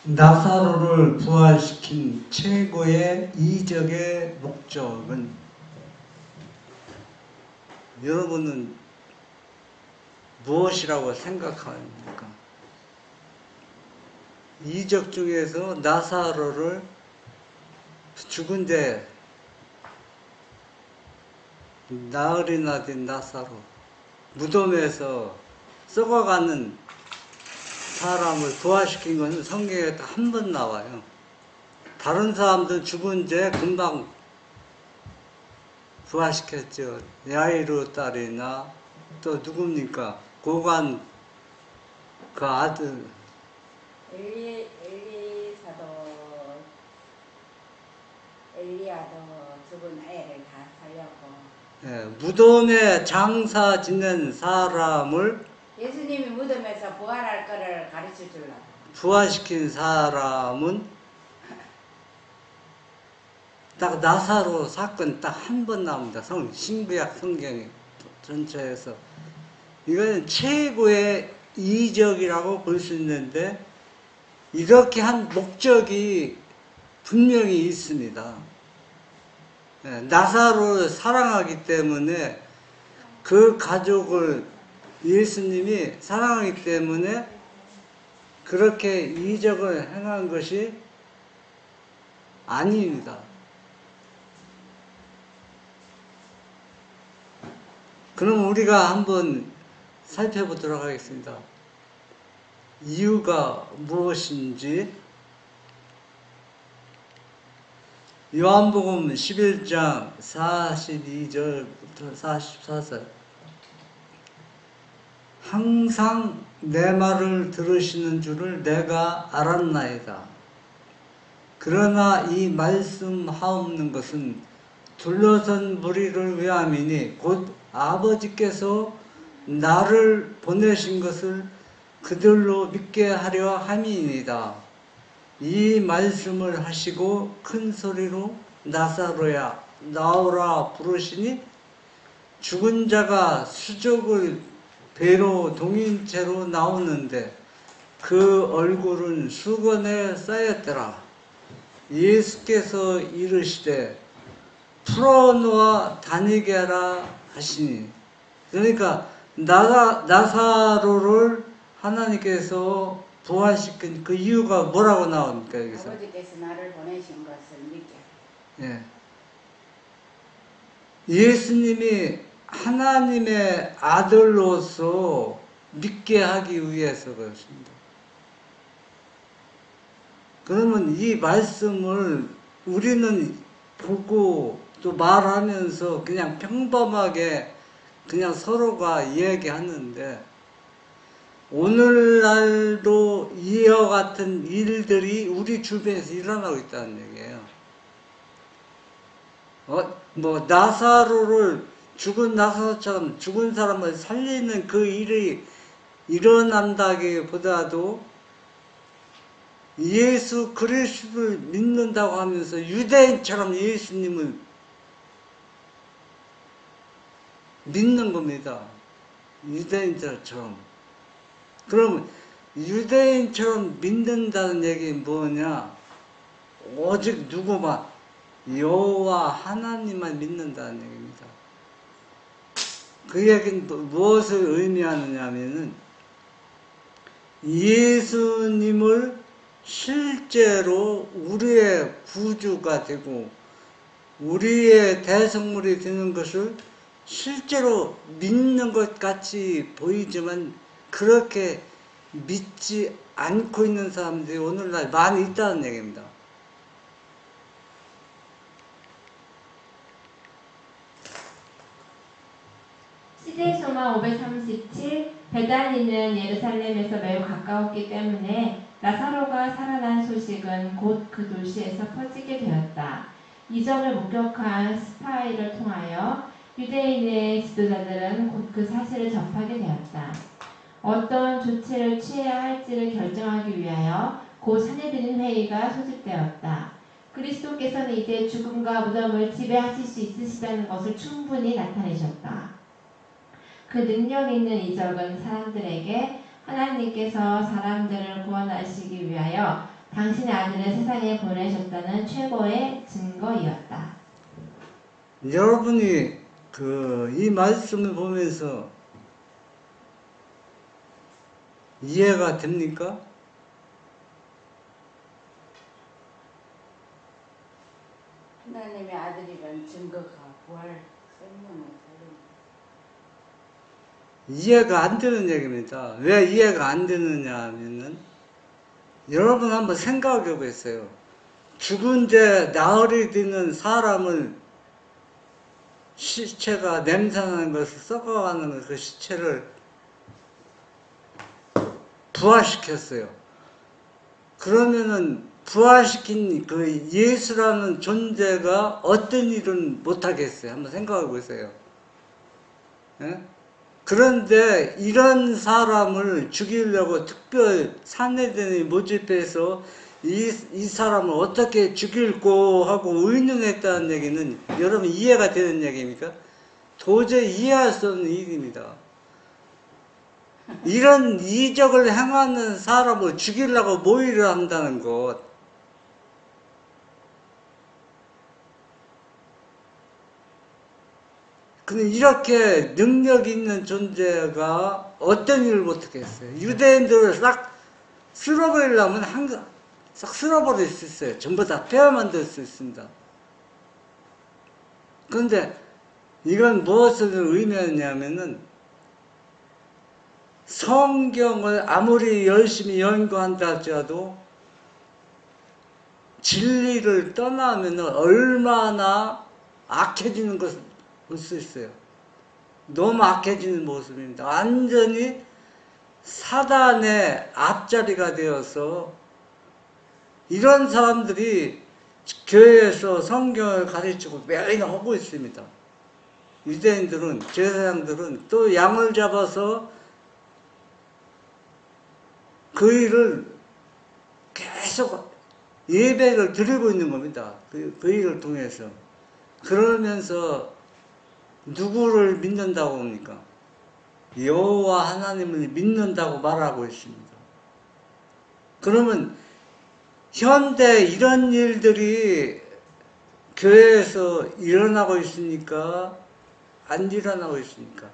나사로를 부활시킨 최고의 이적의 목적은, 여러분은 무엇이라고 생각합니까? 이적 중에서 나사로를, 죽은데 나흘이나 된 나사로, 무덤에서 썩어가는 사람을 부활시킨 것은 성경에 딱 한 번 나와요. 다른 사람들 죽은 죄 금방 부활시켰죠. 야이로 딸이나 또 누굽니까? 고관 그 아들 엘리야도 죽은 애를 다 살렸고. 예, 무덤에 장사 짓는 사람을 예수님이 무덤에서 부활할 거를 가르쳐 주려고. 부활시킨 사람은 딱 나사로 사건 딱 한 번 나옵니다. 신구약 성경 전체에서. 이건 최고의 이적이라고 볼 수 있는데, 이렇게 한 목적이 분명히 있습니다. 나사로를 사랑하기 때문에, 그 가족을 예수님이 사랑하기 때문에 그렇게 이적을 행한 것이 아닙니다. 그럼 우리가 한번 살펴보도록 하겠습니다. 이유가 무엇인지. 요한복음 11장 42절부터 44절. 항상 내 말을 들으시는 줄을 내가 알았나이다. 그러나 이 말씀하옵는 것은 둘러선 무리를 위함이니 곧 아버지께서 나를 보내신 것을 그들로 믿게 하려 함이니이다. 이 말씀을 하시고 큰 소리로 나사로야 나오라 부르시니 죽은 자가 수족을 배로 동인 채로 나오는데 그 얼굴은 수건에 쌓였더라. 예수께서 이르시되 풀어놓아 다니게 하라 하시니. 그러니까 나사로를 하나님께서 부활시킨 그 이유가 뭐라고 나옵니까 여기서? 아버지께서 나를 보내신 것을 믿게. 예. 예수님이 하나님의 아들로서 믿게 하기 위해서 그렇습니다. 그러면 이 말씀을 우리는 보고 또 말하면서 그냥 평범하게 그냥 서로가 이야기하는데, 오늘날도 이와 같은 일들이 우리 주변에서 일어나고 있다는 얘기예요. 나사로를, 죽은 나사로처럼 죽은 사람을 살리는 그 일이 일어난다기보다도 예수 그리스도를 믿는다고 하면서 유대인처럼 예수님을 믿는 겁니다. 유대인들처럼. 그럼 유대인처럼 믿는다는 얘기는 뭐냐? 오직 누구만? 여호와 하나님만 믿는다는 얘기입니다. 그 얘기는 무엇을 의미하느냐 하면은, 예수님을 실제로 우리의 구주가 되고 우리의 대성물이 되는 것을 실제로 믿는 것 같이 보이지만 그렇게 믿지 않고 있는 사람들이 오늘날 많이 있다는 얘기입니다. 시대 소망 537. 베다니는 예루살렘에서 매우 가까웠기 때문에 나사로가 살아난 소식은 곧 그 도시에서 퍼지게 되었다. 이적을 목격한 스파이를 통하여 유대인의 지도자들은 곧 그 사실을 접하게 되었다. 어떤 조치를 취해야 할지를 결정하기 위하여 곧 산헤드린 회의가 소집되었다. 그리스도께서는 이제 죽음과 무덤을 지배하실 수 있으시다는 것을 충분히 나타내셨다. 그 능력 있는 이적은 사람들에게 하나님께서 사람들을 구원하시기 위하여 당신의 아들을 세상에 보내셨다는 최고의 증거이었다. 여러분이 이 말씀을 보면서 이해가 됩니까? 하나님의 아들이란 증거가 부활 생명을 살린 이해가 안 되는 얘기입니다. 왜 이해가 안 되느냐 하면은 여러분 한번 생각해 보세요. 죽은 데 나흘이 되는 사람을 시체가 냄새나는 것을 썩어가는 그 시체를 부활시켰어요. 그러면은 부활시킨 그 예수라는 존재가 어떤 일은 못하겠어요. 한번 생각해 보세요. 예? 그런데 이런 사람을 죽이려고 특별 산헤드린이 모집해서 이 사람을 어떻게 죽일고 하고 의논했다는 얘기는 여러분 이해가 되는 얘기입니까? 도저히 이해할 수 없는 일입니다. 이런 이적을 행하는 사람을 죽이려고 모의를 한다는 것. 근데 이렇게 능력 있는 존재가 어떤 일을 못하겠어요? 유대인들을 싹 쓸어버리려면 싹 쓸어버릴 수 있어요. 전부 다 폐허 만들 수 있습니다. 그런데 이건 무엇을 의미하냐면은 성경을 아무리 열심히 연구한다 할지라도 진리를 떠나면 얼마나 악해지는 것을 볼 수 있어요. 너무 악해지는 모습입니다. 완전히 사단의 앞자리가 되어서 이런 사람들이 교회에서 성경을 가르치고 매일 하고 있습니다. 유대인들은, 제사장들은 또 양을 잡아서 그 일을 계속 예배를 드리고 있는 겁니다. 그 일을 통해서. 그러면서 누구를 믿는다고 합니까? 여호와 하나님을 믿는다고 말하고 있습니다. 그러면 현대 이런 일들이 교회에서 일어나고 있습니까? 안 일어나고 있습니까?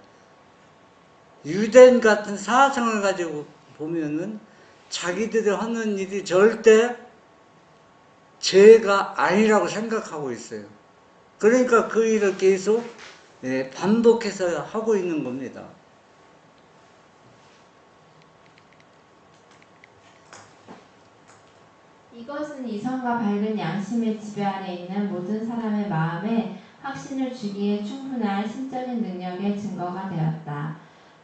유대인 같은 사상을 가지고 보면은 자기들이 하는 일이 절대 죄가 아니라고 생각하고 있어요. 그러니까 그 일을 계속 반복해서 하고 있는 겁니다. 이것은 이성과 밝은 양심의 지배 아래 있는 모든 사람의 마음에 확신을 주기에 충분한 신적인 능력의 증거가 되었다.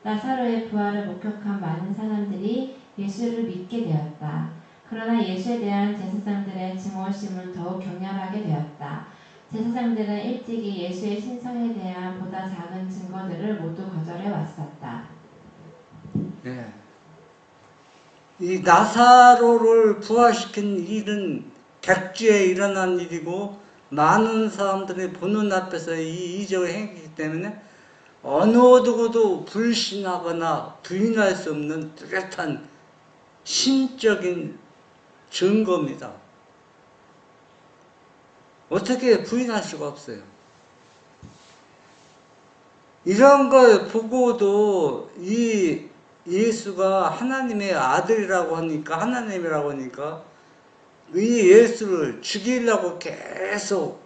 나사로의 부활을 목격한 많은 사람들이 예수를 믿게 되었다. 그러나 예수에 대한 제사장들의 증오심은 더욱 격렬하게 되었다. 제사장들은 일찍이 예수의 신성에 대한 보다 작은 증거들을 모두 거절해 왔었다. 네. 이 나사로를 부활시킨 일은 객주에 일어난 일이고 많은 사람들이 보는 앞에서 이 이적을 행했기 때문에 어느 누구도 불신하거나 부인할 수 없는 뚜렷한 심적인 증거입니다. 어떻게 부인할 수가 없어요. 이런 걸 보고도 이 예수가 하나님의 아들이라고 하니까, 하나님이라고 하니까 이 예수를 죽이려고 계속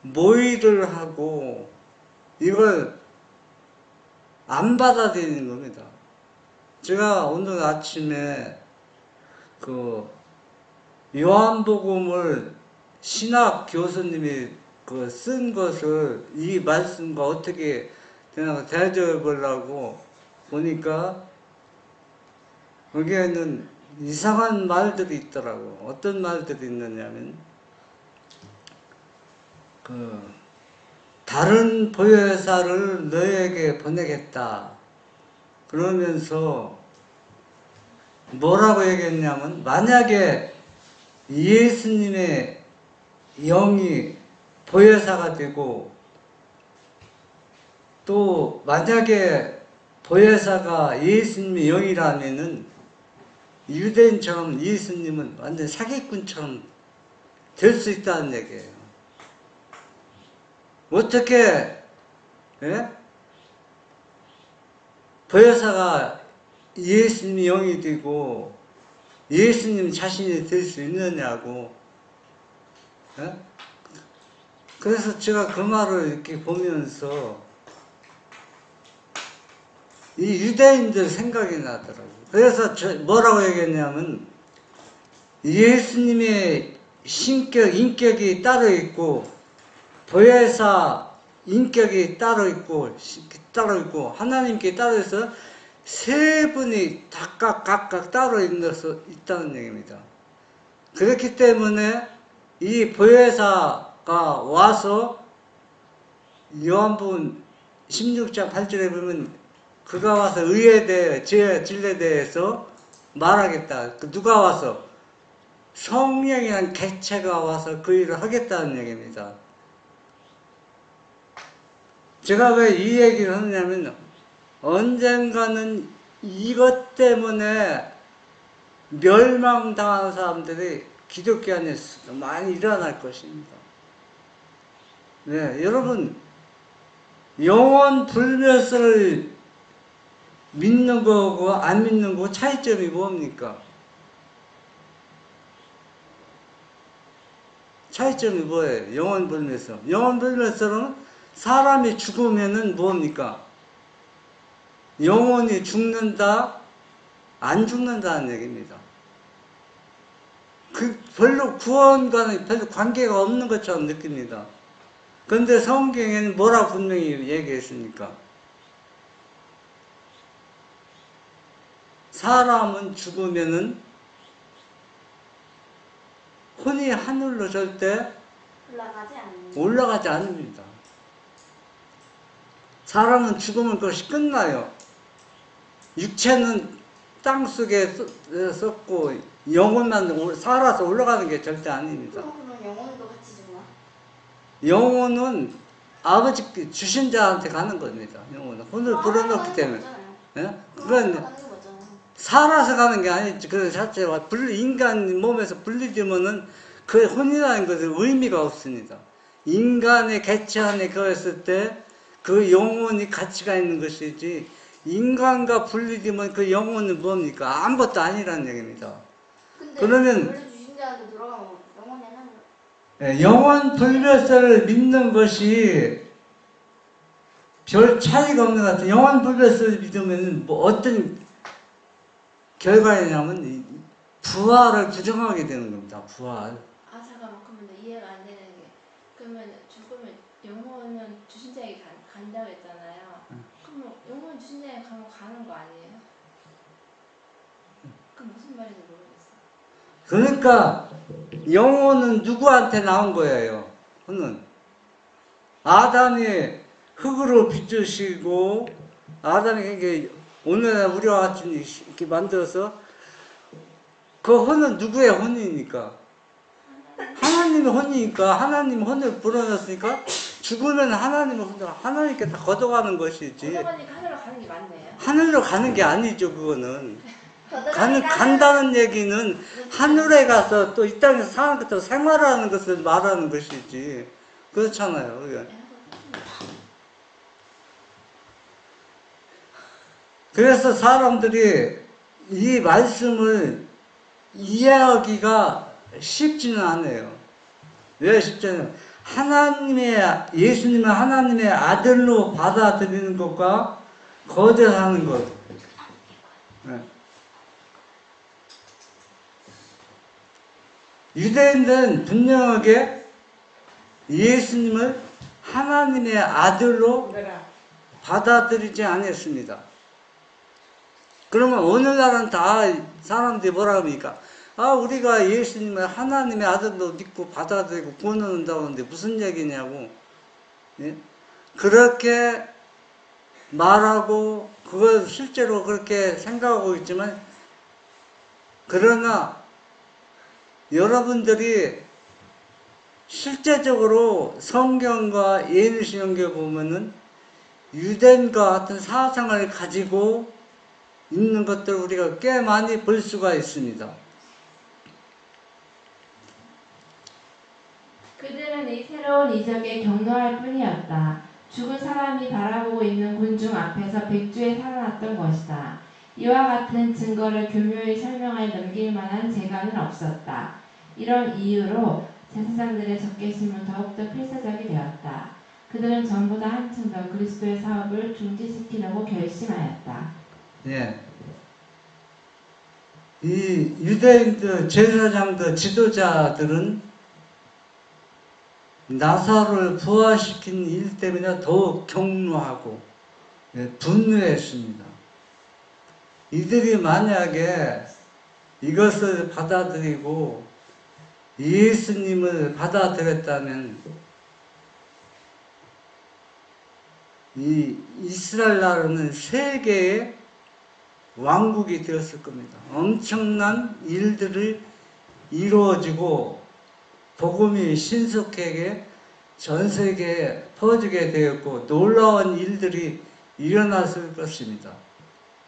모의를 하고 이걸 안 받아들이는 겁니다. 제가 오늘 아침에 요한복음을 신학 교수님이 쓴 것을 이 말씀과 어떻게 되나 대조해 보려고 보니까 거기에는 이상한 말들이 있더라고. 어떤 말들이 있느냐면 다른 보혜사를 너에게 보내겠다. 그러면서 뭐라고 얘기했냐면 만약에 예수님의 영이 보혜사가 되고 또 만약에 보혜사가 예수님의 영이라면은 유대인처럼 예수님은 완전 사기꾼처럼 될 수 있다는 얘기예요. 어떻게 보혜사가 예수님이 영이 되고 예수님 자신이 될 수 있느냐고. 그래서 제가 그 말을 이렇게 보면서 이 유대인들 생각이 나더라고요. 그래서 뭐라고 얘기했냐면 예수님의 신격, 인격이 따로 있고 보혜사 인격이 따로 있고 하나님께 따로 있어 세 분이 각각 따로 있다는 얘기입니다. 그렇기 때문에 이 보혜사가 와서 요한복음 16장 8절에 보면 그가 와서 의에 대해 진리에 대해서 말하겠다. 누가 와서? 성령이란 객체가 와서 그 일을 하겠다는 얘기입니다. 제가 왜 이 얘기를 하느냐면 언젠가는 이것 때문에 멸망당한 사람들이 기독교 안에서 많이 일어날 것입니다. 네, 여러분 영원 불멸설을 믿는 거고 안 믿는 거 차이점이 뭡니까? 차이점이 뭐예요? 영원 불멸설. 영원 불멸설은 사람이 죽으면은 뭡니까? 영원히 죽는다, 안 죽는다는 얘기입니다. 별로 구원과는 별로 관계가 없는 것처럼 느낍니다. 그런데 성경에는 뭐라 분명히 얘기했습니까? 사람은 죽으면은 혼이 하늘로 절대 올라가지 않습니다. 사람은 죽으면 그것이 끝나요. 육체는 땅 속에 썩고 영혼만 살아서 올라가는 게 절대 아닙니다. 그럼 영혼도 같이 죽나? 영혼은 아버지 주신 자한테 가는 겁니다. 영혼은 혼을 불어넣기 때문에. 그건 살아서 가는 게 아니지. 그 자체가 인간 몸에서 분리되면은 그 혼이라는 것은 의미가 없습니다. 인간의 개체 안에 거했을 때 그 영혼이 가치가 있는 것이지 인간과 분리되면 그 영혼은 뭡니까? 아무것도 아니라는 얘기입니다. 근데 그러면 원래 주신 자한테 들어가면 영혼에는 영원 불멸설을 믿는 것이 별 차이가 없는 것 같아요. 영원 불멸설을 믿으면 뭐 어떤 결과냐면 부활을 부정하게 되는 겁니다. 부활. 아 잠깐만 그러면 이해가 안 되는 게 그러면 죽으면 영혼은 주신 자에게 간다고 했잖아요. 그럼 영혼 주신 자에게 가는 거 아니에요? 그 무슨 말인지 모르겠어. 그러니까 영혼은 누구한테 나온 거예요? 혼은 아담이 흙으로 빚으시고 아담이 이게 오늘날 우리와 같이 이렇게 만들어서 그 혼은 누구의 혼이니까? 하나님의 혼이니까 하나님 혼을 불어넣었으니까 죽으면 하나님의 혼을 하나님께 다 걷어가는 것이지. 걷어가니까 하늘로 가는 게 맞네요. 하늘로 가는 게 아니죠. 그거는 간다는 얘기는 하늘에 가서 또 이 땅에서 사는 것도 생활하는 것을 말하는 것이지. 그렇잖아요. 그래서 사람들이 이 말씀을 이해하기가 쉽지는 않아요. 왜 쉽지 않아요? 예수님을 하나님의 아들로 받아들이는 것과 거절하는 것. 네. 유대인들은 분명하게 예수님을 하나님의 아들로 받아들이지 않았습니다. 그러면 오늘날은 다 사람들이 뭐라 합니까? 우리가 예수님을 하나님의 아들로 믿고 받아들이고 구원한다고 하는데 무슨 얘기냐고. 예? 그렇게 말하고 그걸 실제로 그렇게 생각하고 있지만 그러나 여러분들이 실제적으로 성경과 예수신경에 보면은 유대인과 같은 사상을 가지고 있는 것들 우리가 꽤 많이 볼 수가 있습니다. 그들은 이 새로운 이적에 경노할 뿐이었다. 죽은 사람이 바라보고 있는 군중 앞에서 백주에 살아났던 것이다. 이와 같은 증거를 교묘히 설명하여 넘길 만한 재간은 없었다. 이런 이유로 제사장들의 적개심은 더욱더 필사적이 되었다. 그들은 전보다 한층 더 그리스도의 사업을 중지시키려고 결심하였다. 예. 이 유대인들, 제사장들, 지도자들은 나사로를 부활시킨 일 때문에 더욱 경노하고 분노했습니다. 이들이 만약에 이것을 받아들이고 예수님을 받아들였다면 이 이스라엘 나라는 세계의 왕국이 되었을 겁니다. 엄청난 일들이 이루어지고 복음이 신속하게 전 세계에 퍼지게 되었고 놀라운 일들이 일어났을 것입니다.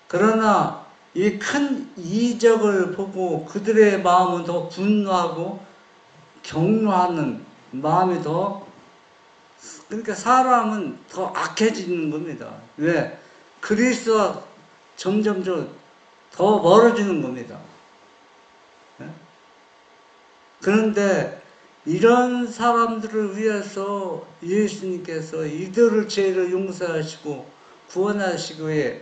그러나 이 큰 이적을 보고 그들의 마음은 더 분노하고 경노하는 마음이 더, 그러니까 사람은 더 악해지는 겁니다. 왜? 그리스도와 점점 더 멀어지는 겁니다. 그런데 이런 사람들을 위해서 예수님께서 이들을 죄를 용서하시고 구원하시고 해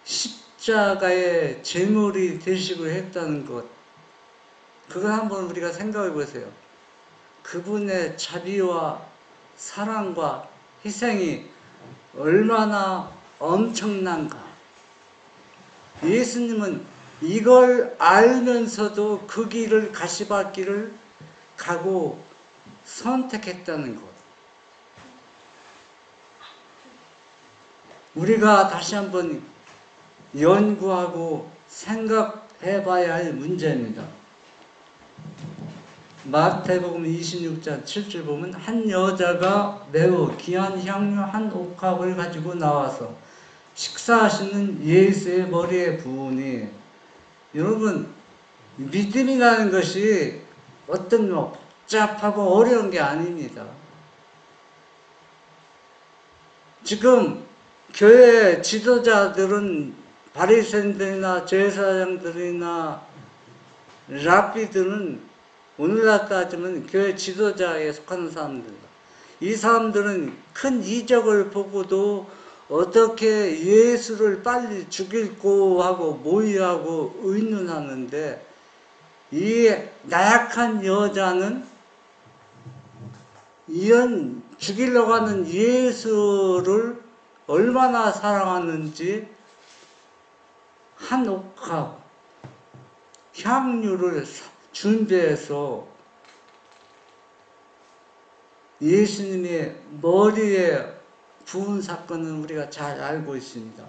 십자가의 제물이 되시고 했다는 것, 그걸 한번 우리가 생각해 보세요. 그분의 자비와 사랑과 희생이 얼마나 엄청난가. 예수님은 이걸 알면서도 그 길을, 가시밭길을 가고 선택했다는 것. 우리가 다시 한번 연구하고 생각해 봐야 할 문제입니다. 마태복음 26장 7절 보면 한 여자가 매우 귀한 향유 한 옥합을 가지고 나와서 식사하시는 예수의 머리에 부으니, 여러분, 믿음이라는 것이 어떤 복잡하고 어려운 게 아닙니다. 지금 교회 지도자들은 바리새인들이나 제사장들이나 랍비들은 오늘날 따지면 교회 지도자에 속하는 사람들입니다. 이 사람들은 큰 이적을 보고도 어떻게 예수를 빨리 죽이고 하고 모의하고 의논하는데, 이 나약한 여자는 이런 죽이려고 하는 예수를 얼마나 사랑하는지 한 옥합 향유를 준비해서 예수님의 머리에 부은 사건은 우리가 잘 알고 있습니다.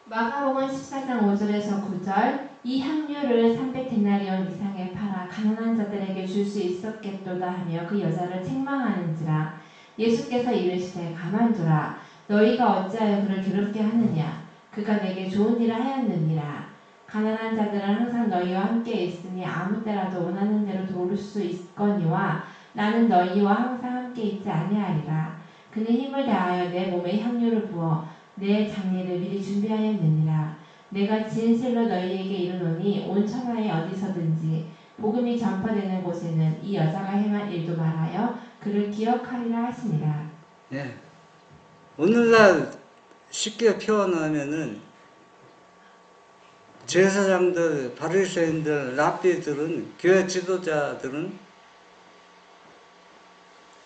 마가복음 14장 5절에서 9절, 이 향유를 300데나리온 이상에 팔아 가난한 자들에게 줄 수 있었겠도다 하며 그 여자를 책망하는지라. 예수께서 이르시되 가만두라. 너희가 어찌하여 그를 괴롭게 하느냐. 그가 내게 좋은 일을 하였느니라. 가난한 자들은 항상 너희와 함께 있으니 아무 때라도 원하는 대로 도울 수 있거니와 나는 너희와 항상 함께 있지 아니하리라. 그는 힘을 다하여 내 몸에 향유를 부어 내 장례를 미리 준비하였느니라. 내가 진실로 너희에게 이르노니 온 천하에 어디서든지 복음이 전파되는 곳에는 이 여자가 행한 일도 말하여 그를 기억하리라 하시니라. 예. 오늘날 쉽게 표현하면은 제사장들, 바리새인들, 랍비들은, 교회 지도자들은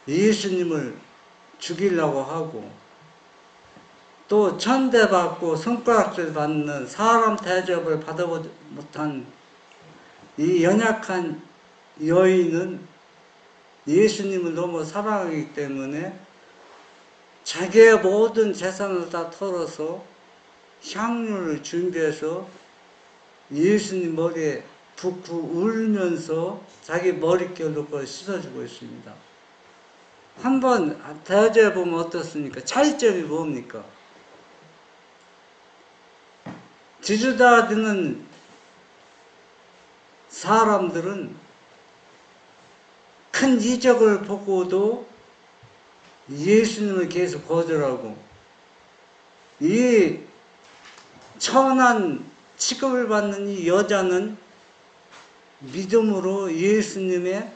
예수님을 죽이려고 하고 또 천대받고 손가락질 받는 사람 대접을 받아보지 못한 이 연약한 여인은 예수님을 너무 사랑하기 때문에 자기의 모든 재산을 다 털어서 향유를 준비해서 예수님 머리에 붓고 울면서 자기 머릿결로 그걸 씻어주고 있습니다. 한번 대조해 보면 어떻습니까? 차이점이 뭡니까? 들여다드는 사람들은 큰 이적을 보고도 예수님을 계속 거절하고, 이 천한 취급을 받는 이 여자는 믿음으로 예수님의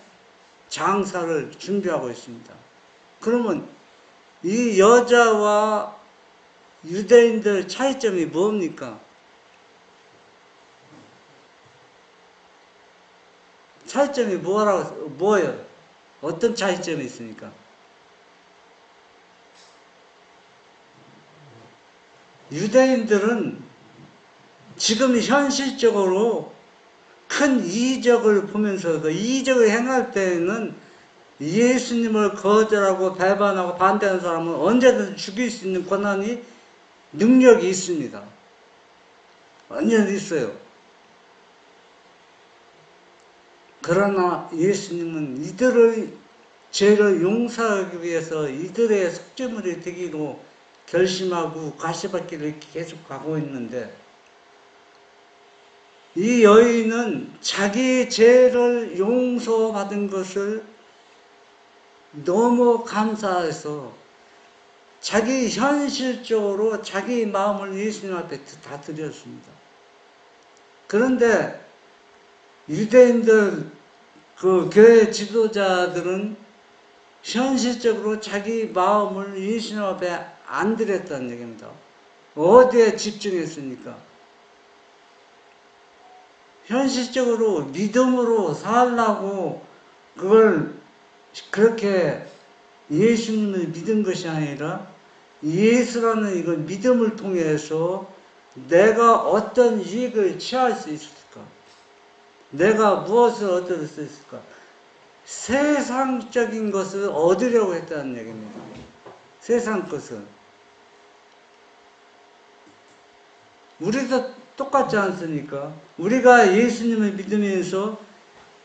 장사를 준비하고 있습니다. 그러면 이 여자와 유대인들 차이점이 뭡니까? 차이점이 뭐예요? 어떤 차이점이 있습니까? 유대인들은 지금 현실적으로 큰 이적을 보면서 그 이적을 행할 때에는 예수님을 거절하고 배반하고 반대하는 사람은 언제든 죽일 수 있는 권한이, 능력이 있습니다. 완전히 있어요. 그러나 예수님은 이들의 죄를 용서하기 위해서 이들의 속죄물이 되기로 결심하고 가시밭길을 계속 가고 있는데, 이 여인은 자기 죄를 용서받은 것을 너무 감사해서 자기 현실적으로 자기 마음을 예수님 앞에 다 드렸습니다. 그런데 유대인들 그 교회 지도자들은 현실적으로 자기 마음을 예수님 앞에 안 드렸다는 얘기입니다. 어디에 집중했습니까? 현실적으로 믿음으로 살라고 그걸 그렇게 예수님을 믿은 것이 아니라, 예수라는 이걸 믿음을 통해서 내가 어떤 이익을 취할 수 있을까? 내가 무엇을 얻을 수 있을까? 세상적인 것을 얻으려고 했다는 얘기입니다. 세상 것을. 우리도 똑같지 않습니까? 우리가 예수님을 믿으면서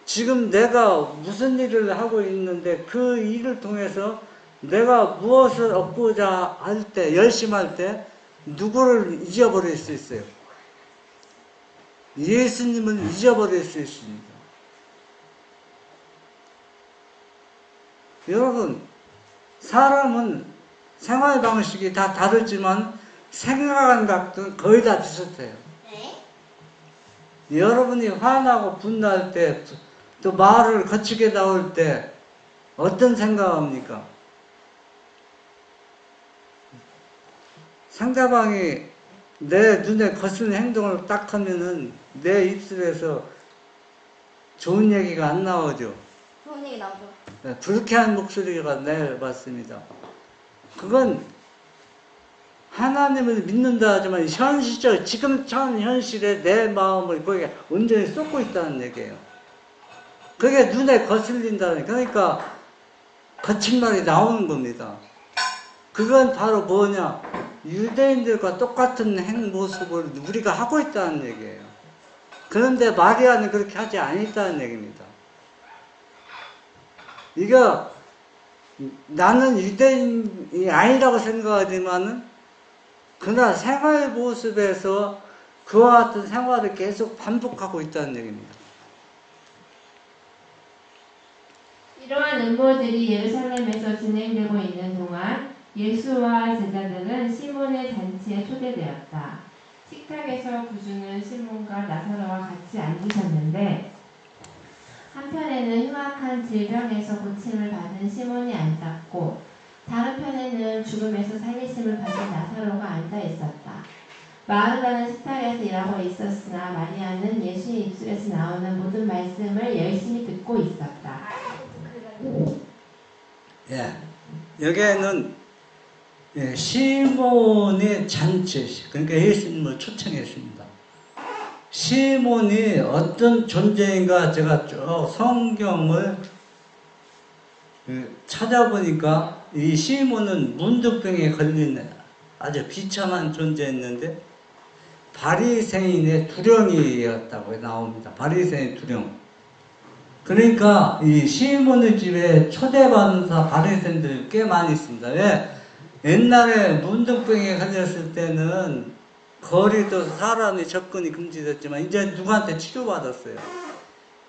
지금 내가 무슨 일을 하고 있는데 그 일을 통해서 내가 무엇을 얻고자 할 때, 열심할 때 누구를 잊어버릴 수 있어요? 예수님을 잊어버릴 수 있습니다. 여러분, 사람은 생활 방식이 다 다르지만 생각하는 각도는 거의 다 비슷해요. 네? 여러분이 화나고 분노할 때, 또 말을 거칠게 나올 때 어떤 생각합니까? 상대방이 내 눈에 거슬리는 행동을 딱 하면은 내 입술에서 좋은 얘기가 안 나오죠. 좋은 얘기 나오죠. 네, 불쾌한 목소리가 내봤습니다. 그건 하나님을 믿는다 하지만 현실적, 지금 현 현실에 내 마음을 거기에 온전히 쏟고 있다는 얘기예요. 그게 눈에 거슬린다는, 그러니까 거친 말이 나오는 겁니다. 그건 바로 뭐냐? 유대인들과 똑같은 모습을 우리가 하고 있다는 얘기예요. 그런데 마리아는 그렇게 하지 않았다는 얘기입니다. 이거 나는 유대인이 아니라고 생각하지만은 그러나 생활 모습에서 그와 같은 생활을 계속 반복하고 있다는 얘기입니다. 이러한 음모들이 예루살렘에서 진행되고 있는 동안 예수와 제자들은 시몬의 잔치에 초대되었다. 식탁에서 구주는 시몬과 나사로와 같이 앉으셨는데, 한편에는 흉악한 질병에서 고침을 받은 시몬이 앉았고, 다른 편에는 죽음에서 살리심을 받은 나사로가 앉아 있었다. 마르다는 식탁에서 일하고 있었으나 마리아는 예수의 입술에서 나오는 모든 말씀을 열심히 듣고 있었다. 예, 여기에는 시몬의 잔치, 그러니까 예수님을 초청했습니다. 시몬이 어떤 존재인가 제가 쭉 성경을 찾아보니까 이 시몬은 문둥병에 걸린 아주 비참한 존재였는데 바리새인의 두령이었다고 나옵니다. 바리새인 두령. 그러니까 이 시몬의 집에 초대받은 바리새인들이 꽤 많이 있습니다. 왜? 옛날에 문둥병에 걸렸을 때는 거리도 사람의 접근이 금지됐지만 이제 누구한테 치료받았어요.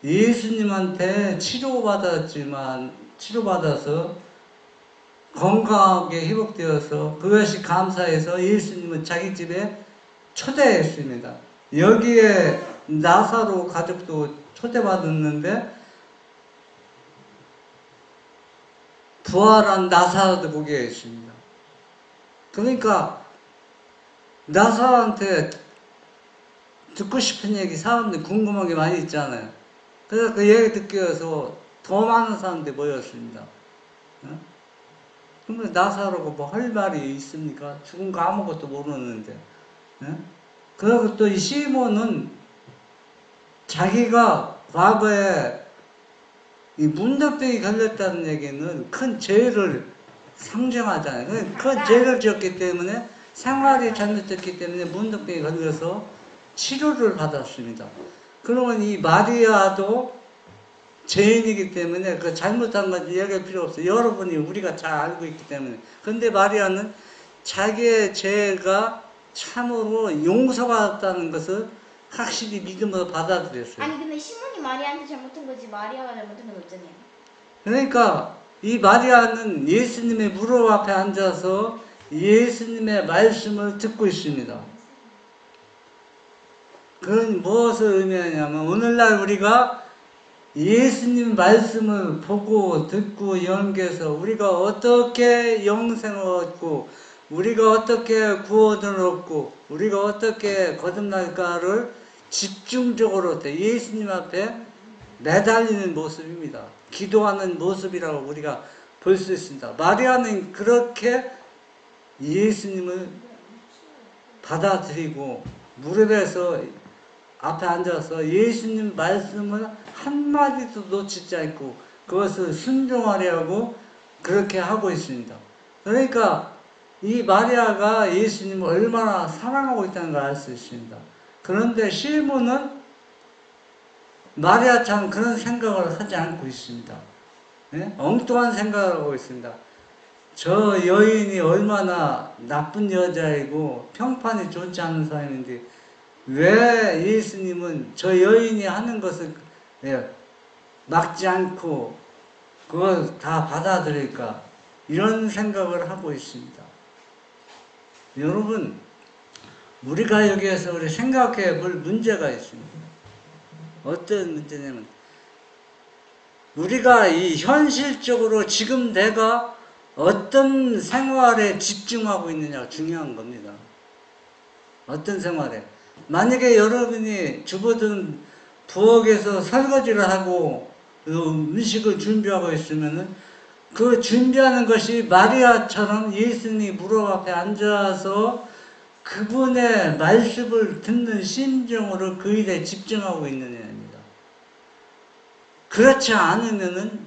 예수님한테 치료받아서 건강하게 회복되어서 그것이 감사해서 예수님은 자기 집에 초대했습니다. 여기에 나사로 가족도 초대받았는데 부활한 나사로도 거기에 있습니다. 그러니까 나사로한테 듣고 싶은 얘기 사람들이 궁금한 게 많이 있잖아요. 그래서 그 얘기 듣기 위해서 더 많은 사람들이 모였습니다. 그러면 나사로가 뭐 할 말이 있습니까? 죽은 거 아무것도 모르는데. 그리고 또 이 시몬은 자기가 과거에 이 문둥병이 걸렸다는 얘기는 큰 죄를 상징하잖아요. 큰 죄를 지었기 때문에 생활이 잘못됐기 때문에 문둥병이 걸려서 치료를 받았습니다. 그러면 이 마리아도 죄인이기 때문에 그 잘못한 건 얘기할 필요 없어요. 여러분이 우리가 잘 알고 있기 때문에. 근데 마리아는 자기의 죄가 참으로 용서받았다는 것을 확실히 믿음으로 받아들였어요. 아니 근데 시몬이 마리아한테 잘못한 거지 마리아가 잘못한 건 없잖아요. 그러니까 이 마리아는 예수님의 무릎 앞에 앉아서 예수님의 말씀을 듣고 있습니다. 그건 무엇을 의미하냐면 오늘날 우리가 예수님 말씀을 보고 듣고 연계해서 우리가 어떻게 영생을 얻고 우리가 어떻게 구원을 얻고 우리가 어떻게 거듭날까를 집중적으로 예수님 앞에 매달리는 모습입니다. 기도하는 모습이라고 우리가 볼 수 있습니다. 마리아는 그렇게 예수님을 받아들이고 무릎에서 앞에 앉아서 예수님 말씀을 한마디도 놓치지 않고 그것을 순종하려고 그렇게 하고 있습니다. 그러니까 이 마리아가 예수님을 얼마나 사랑하고 있다는 걸 알 수 있습니다. 그런데 시몬은 마리아처럼 그런 생각을 하지 않고 있습니다. 네? 엉뚱한 생각을 하고 있습니다. 저 여인이 얼마나 나쁜 여자이고 평판이 좋지 않은 사람인데 왜 예수님은 저 여인이 하는 것을 막지 않고 그걸 다 받아들일까? 이런 생각을 하고 있습니다. 여러분, 우리가 여기에서 우리 생각해 볼 문제가 있습니다. 어떤 문제냐면 우리가 이 현실적으로 지금 내가 어떤 생활에 집중하고 있느냐가 중요한 겁니다. 어떤 생활에. 만약에 여러분이 주부든 부엌에서 설거지를 하고 음식을 준비하고 있으면은 그 준비하는 것이 마리아처럼 예수님이 무릎 앞에 앉아서 그분의 말씀을 듣는 심정으로 그 일에 집중하고 있느냐입니다. 그렇지 않으면은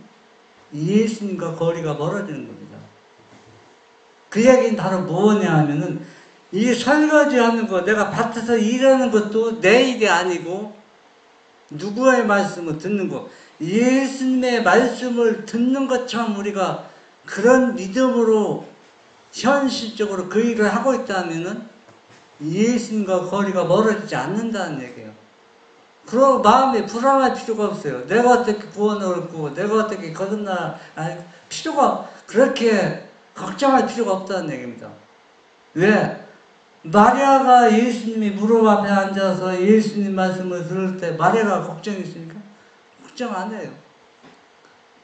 예수님과 거리가 멀어지는 겁니다. 그 얘기는 바로 뭐냐 하면은 이 설거지 하는 거, 내가 밭에서 일하는 것도 내 일이 아니고 누구의 말씀을 듣는 거, 예수님의 말씀을 듣는 것처럼 우리가 그런 믿음으로 현실적으로 그 일을 하고 있다면은 예수님과 거리가 멀어지지 않는다는 얘기예요. 그러고 마음에 불안할 필요가 없어요. 내가 어떻게 구원을 얻고 내가 어떻게 거듭날 필요가, 그렇게 걱정할 필요가 없다는 얘기입니다. 왜? 마리아가 예수님이 무릎 앞에 앉아서 예수님 말씀을 들을 때 마리아가 걱정이 있습니까? 걱정 안 해요.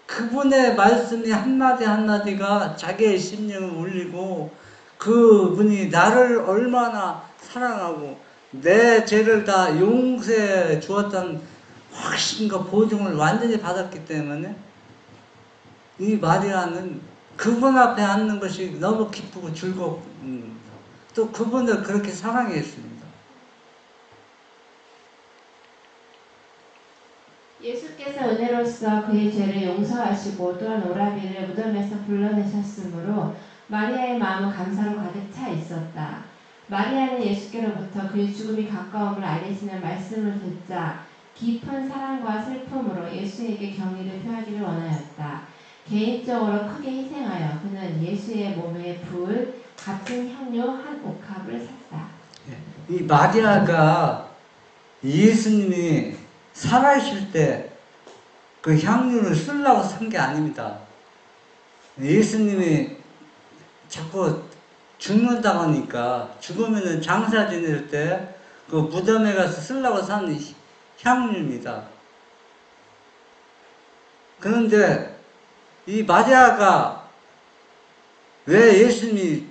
그분의 말씀이 한마디 한마디가 자기의 심령을 울리고 그분이 나를 얼마나 사랑하고 내 죄를 다 용서해 주었다는 확신과 보증을 완전히 받았기 때문에 이 마리아는 그분 앞에 앉는 것이 너무 기쁘고 즐겁고 또 그분을 그렇게 사랑했습니다. 예수께서 은혜로써 그의 죄를 용서하시고 또한 오라비를 무덤에서 불러내셨으므로 마리아의 마음은 감사로 가득 차 있었다. 마리아는 예수께로부터 그의 죽음이 가까움을 알리시는 말씀을 듣자 깊은 사랑과 슬픔으로 예수에게 경의를 표하기를 원하였다. 개인적으로 크게 희생하여 그는 예수의 몸에 부을 값진 향료 한 옥합을 샀다. 이 마리아가 예수님이 살아있을 때 그 향유를 쓰려고 산 게 아닙니다. 예수님이 자꾸 죽는다고 하니까 죽으면은 장사 지낼 때 그 무덤에 가서 쓰려고 산 향유입니다. 그런데 이 마리아가 왜 예수님이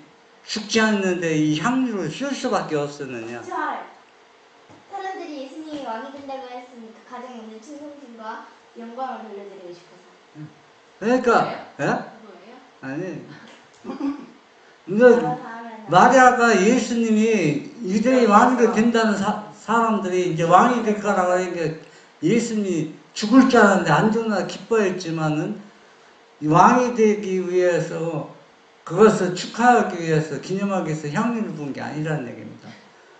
죽지 않는데 이 향유를 쓸 수밖에 없었느냐? 저 알아요. 사람들이 예수님이 왕이 된다고 했으니까 가장 있는 충성심과 영광을 돌려드리고 싶어서. 그러니까, 예? 뭐예요? 아니. 바로 다음에 마리아가 예수님이 유대의 왕이 된다는 사람들이 이제 왕이 될 거라고 하니까 예수님이 죽을 줄 알았는데 안 죽나 기뻐했지만은 왕이 되기 위해서 그것을 축하하기 위해서 기념하기 위해서 향유를 부은 게 아니라는 얘기입니다.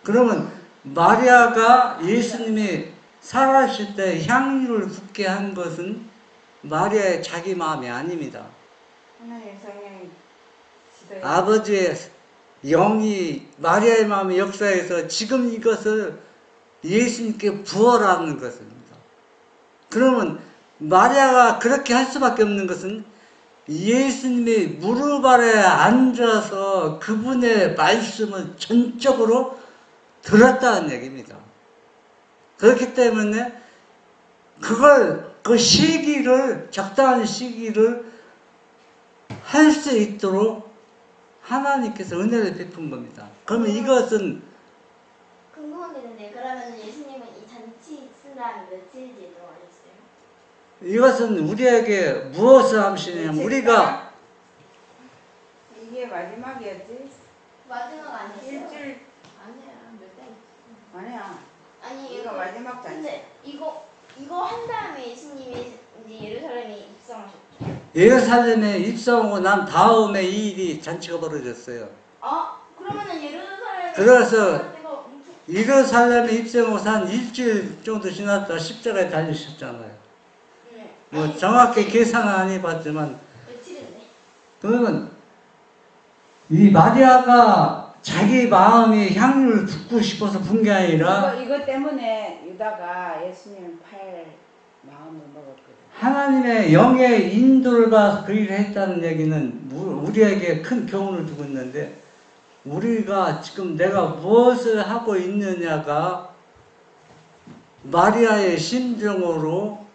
그러면 마리아가 예수님이 살아있을 때 향유를 붓게 한 것은 마리아의 자기 마음이 아닙니다. 하나님 성령이 지도해. 아버지의 영이 마리아의 마음의 역사에서 지금 이것을 예수님께 부어라는 것입니다. 그러면 마리아가 그렇게 할 수밖에 없는 것은 예수님이 무릎 아래 앉아서 그분의 말씀을 전적으로 들었다는 얘기입니다. 그렇기 때문에 그 시기를, 적당한 시기를 할 수 있도록 하나님께서 은혜를 베푼 겁니다. 그러면 이것은 궁금한 게 있는데 그러면 예수님은 이 잔치 쓴 다음에 며칠 뒤에 돌아가셨어요? 이것은 우리에게 무엇을 함시냐면 우리가 이게 마지막이었지? 마지막 아니었어요? 일주일 아니야, 몇 달. 아니야. 아니 이거 마지막 잔치. 근데 이거 한 다음에 예수님이 이제 예루살렘에 입성하셨죠? 예루살렘에 입성하고 난 다음에 이 일이 잔치가 벌어졌어요. 그러면은 예루살렘에 그래서 입성할 때가 엄청 예루살렘에 입성하고 한 일주일 정도 지났다 십자가에 달리셨잖아요. 네. 뭐 아니, 정확히 계산은 안 해봤지만 며칠인데? 그러면 이 마리아가 자기 마음이 향유를 붓고 싶어서 분 게 아니라 이거 때문에 유다가 예수님을 팔 마음을 먹었거든. 하나님의 영의 인도를 받아서 그 일을 했다는 얘기는 우리에게 큰 교훈을 두고 있는데 우리가 지금 내가 무엇을 하고 있느냐가 마리아의 심정으로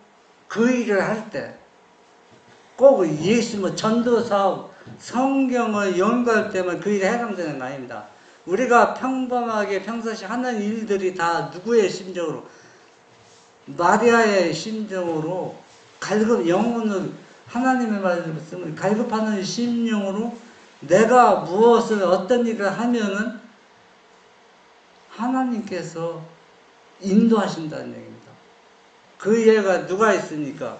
그 일을 할 때 꼭 예수 뭐 전도사업 성경을 연구할 때만 그 일에 해당되는 거 아닙니다. 우리가 평범하게 평상시 하는 일들이 다 누구의 심정으로 마리아의 심정으로 영혼을 하나님의 말씀을 갈급하는 심령으로 내가 무엇을 어떤 일을 하면은 하나님께서 인도하신다는 얘기입니다. 그 예가 누가 있습니까?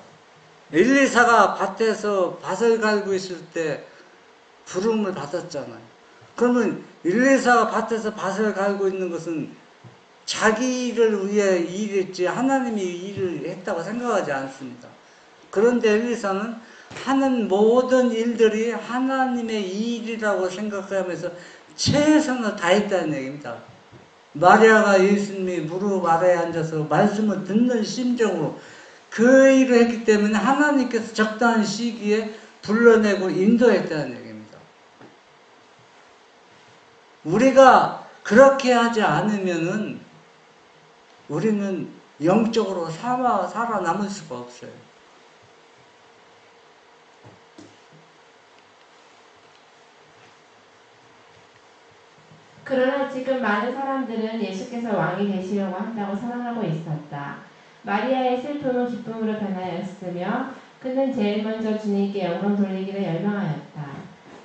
엘리사가 밭에서 밭을 갈고 있을 때 부름을 받았잖아요. 그러면 엘리사가 밭에서 밭을 갈고 있는 것은 자기 일을 위해 일했지 하나님이 일을 했다고 생각하지 않습니다. 그런데 엘리사는 하는 모든 일들이 하나님의 일이라고 생각하면서 최선을 다했다는 얘기입니다. 마리아가 예수님이 무릎 아래에 앉아서 말씀을 듣는 심정으로 그 일을 했기 때문에 하나님께서 적당한 시기에 불러내고 인도했다는 얘기입니다. 우리가 그렇게 하지 않으면은 우리는 영적으로 살아남을 수가 없어요. 그러나 지금 많은 사람들은 예수께서 왕이 되시려고 한다고 선언하고 있었다. 마리아의 슬픔은 기쁨으로 변하였으며 그는 제일 먼저 주님께 영광 돌리기를 열망하였다.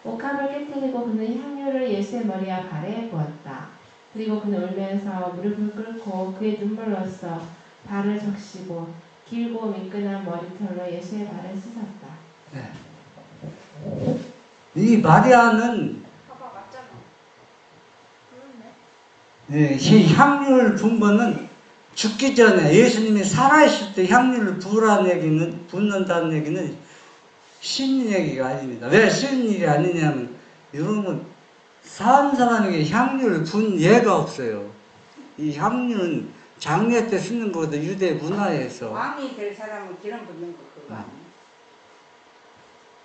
옥합을 깨뜨리고 그는 향유를 예수의 머리와 발에 부었다. 그리고 그는 울면서 무릎을 꿇고 그의 눈물로써 발을 적시고 길고 미끈한 머리털로 예수의 발을 씻었다. 네. 이 마리아는 봐봐 맞잖아. 그렇네. 이 향유를 붓는 거는 죽기 전에 예수님이 살아있을 때 향유를 붓는다는 얘기는 쉬운 얘기가 아닙니다. 왜 쉬운 일이 아니냐면 여러분 사는 사람에게 향유를 분 예가 없어요. 이 향유는 장례 때 쓰는 거거든, 유대 문화에서. 왕이 될 사람은 기름 붓는 거 그거 아니야?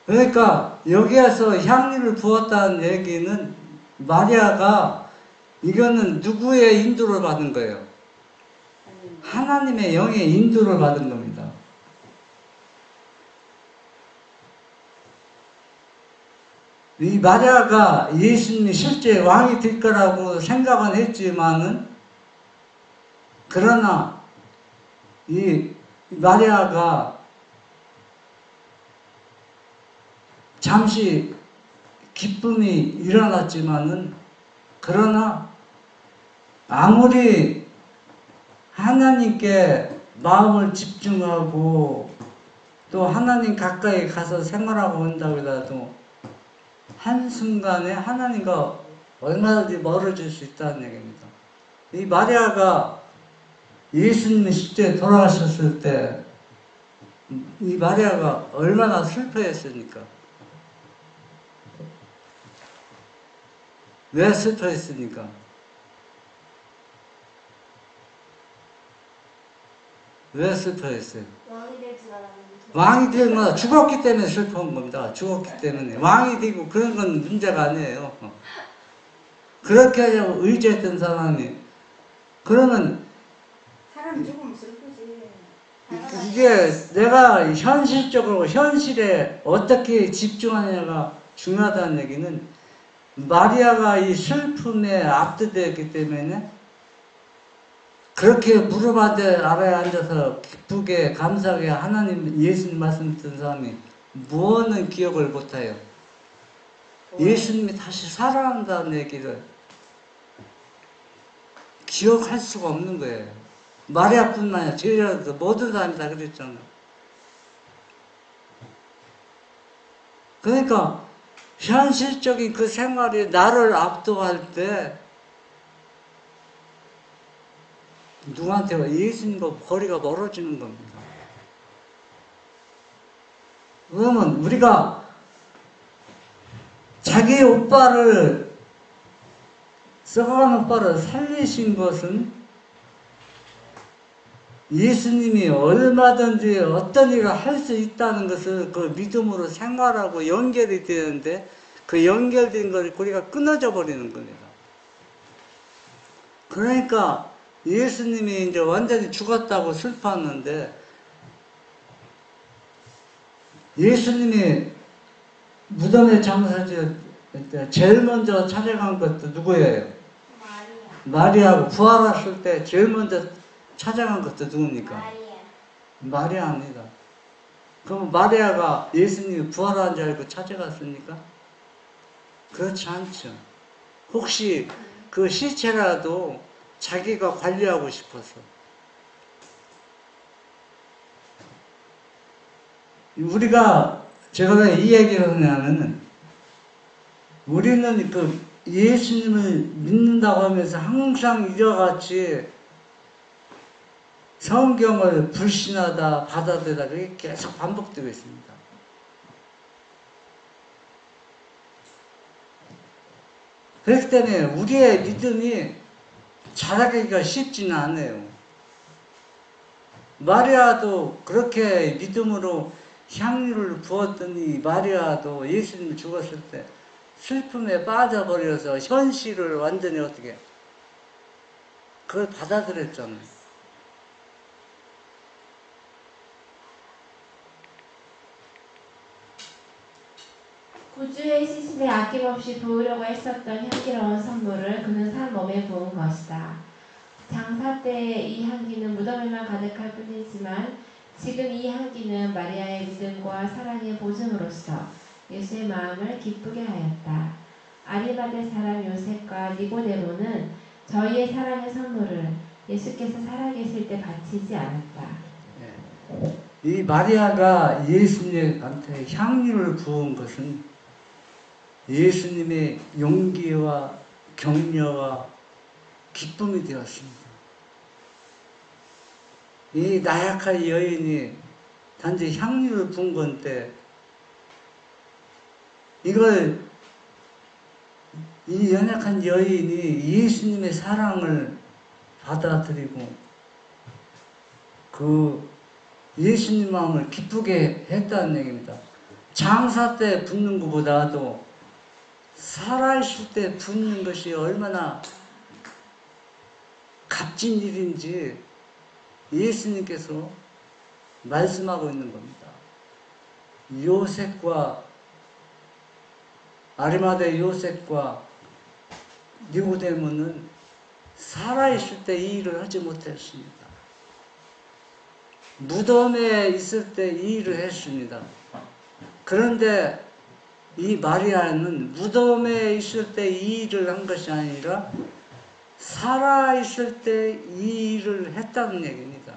그러니까 여기에서 향유를 부었다는 얘기는 마리아가 이거는 누구의 인도를 받은 거예요? 아니, 하나님의 영의 인도를 받은 겁니다. 이 마리아가 예수님이 실제 왕이 될 거라고 생각은 했지만은, 그러나 이 마리아가 잠시 기쁨이 일어났지만은, 그러나 아무리 하나님께 마음을 집중하고 또 하나님 가까이 가서 생활하고 온다고 해도 한순간에 하나님과 얼마든지 멀어질 수 있다는 얘기입니다. 이 마리아가 예수님이 실제 돌아가셨을 때 이 마리아가 얼마나 슬퍼했습니까? 왜 슬퍼했습니까? 왜 슬퍼했어요? 왕이 될 줄 알았는데. 왕이 되면 죽었기 때문에 슬퍼한 겁니다. 죽었기 때문에. 왕이 되고 그런 건 문제가 아니에요. 그렇게 하려고 의지했던 사람이. 그러면 사람 죽으면 슬프지. 이게 내가 현실적으로 현실에 어떻게 집중하느냐가 중요하다는 얘기는, 마리아가 이 슬픔에 압도되었기 때문에 그렇게 무릎 아래 앉아서 기쁘게 감사하게 하나님 예수님 말씀 듣는 사람이 무엇은 기억을 못해요. 예수님이 다시 살아난다는 얘기를 기억할 수가 없는 거예요. 마리아뿐만 아니라 제자도 모든 사람이 다 그랬잖아요. 그러니까 현실적인 그 생활이 나를 압도할 때 누구한테 예수님과 거리가 멀어지는 겁니다. 그러면 우리가 자기 오빠를, 썩어가는 오빠를 살리신 것은 예수님이 얼마든지 어떤 일을 할 수 있다는 것을 그 믿음으로 생활하고 연결이 되는데, 그 연결된 것이 우리가 끊어져 버리는 겁니다. 그러니까 예수님이 이제 완전히 죽었다고 슬퍼하는데, 예수님이 무덤에 장사질 때 제일 먼저 찾아간 것도 누구예요? 마리아고, 부활했을 때 제일 먼저 찾아간 것도 누굽니까? 마리아입니다. 그럼 마리아가 예수님이 부활한 줄 알고 찾아갔습니까? 그렇지 않죠. 혹시 그 시체라도 자기가 관리하고 싶어서. 우리가, 제가 왜 이 얘기를 하냐면은, 우리는 그 예수님을 믿는다고 하면서 항상 이와 같이 성경을 불신하다, 받아들이다, 그게 계속 반복되고 있습니다. 그렇기 때문에 우리의 믿음이 자라기가 쉽지는 않아요. 마리아도 그렇게 믿음으로 향유를 부었더니, 마리아도 예수님이 죽었을 때 슬픔에 빠져버려서 현실을 완전히 어떻게, 그걸 받아들였잖아요. 구주의 시신에 아낌없이 부으려고 했었던 향기로운 선물을 그는 산 몸에 부은 것이다. 장사 때의 이 향기는 무덤에만 가득할 뿐이지만 지금 이 향기는 마리아의 믿음과 사랑의 보증으로서 예수의 마음을 기쁘게 하였다. 아리마대 사람 요셉과 니고데모는 저희의 사랑의 선물을 예수께서 살아계실 때 바치지 않았다. 이 마리아가 예수님한테 향유를 부은 것은 예수님의 용기와 격려와 기쁨이 되었습니다. 이 나약한 여인이 단지 향유를 부은 건데, 이걸 이 연약한 여인이 예수님의 사랑을 받아들이고 그 예수님 마음을 기쁘게 했다는 얘기입니다. 장사 때 붙는 것보다도 살아있을 때 붙는 것이 얼마나 값진 일인지 예수님께서 말씀하고 있는 겁니다. 요셉과 아리마대 요셉과 니고데모는 살아있을 때 이 일을 하지 못했습니다. 무덤에 있을 때 이 일을 했습니다. 그런데 이 마리아는 무덤에 있을 때 이 일을 한 것이 아니라 살아있을 때 이 일을 했다는 얘기입니다.